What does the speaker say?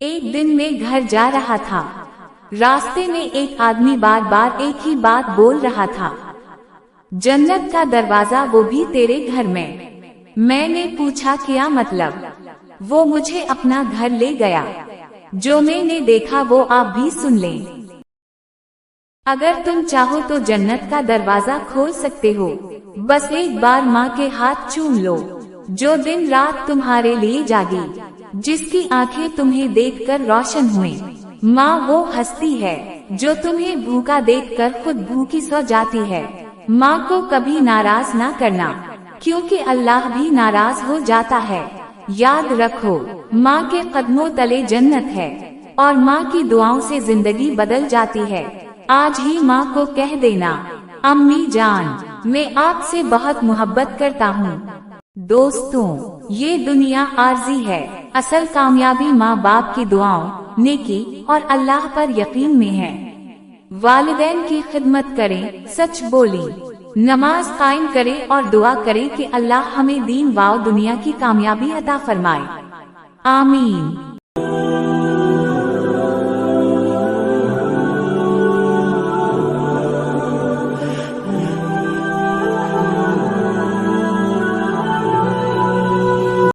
एक दिन मैं घर जा रहा था। रास्ते में एक आदमी बार बार एक ही बात बोल रहा था, जन्नत का दरवाजा वो भी तेरे घर में। मैंने पूछा क्या मतलब? वो मुझे अपना घर ले गया। जो मैंने देखा वो आप भी सुन लें। अगर तुम चाहो तो जन्नत का दरवाजा खोल सकते हो। बस एक बार माँ के हाथ चूम लो, जो दिन रात तुम्हारे लिए जागी, जिसकी आंखें तुम्हें देखकर रोशन हुए। माँ वो हस्ती है जो तुम्हें भूखा देखकर खुद भूखी सो जाती है। माँ को कभी नाराज ना करना, क्योंकि अल्लाह भी नाराज हो जाता है। याद रखो, माँ के कदमों तले जन्नत है और माँ की दुआओं से जिंदगी बदल जाती है। आज ही माँ को कह देना, अम्मी जान, मैं आपसे बहुत मोहब्बत करता हूँ। दोस्तों, ये दुनिया आर्जी है। असल कामयाबी माँ बाप की दुआओं, नेकी और अल्लाह पर यकीन में है। वालिदैन की खिदमत करें, सच बोली, नमाज कायम करें और दुआ करें कि अल्लाह हमें दीन व दुनिया की कामयाबी अता फरमाए। आमीन।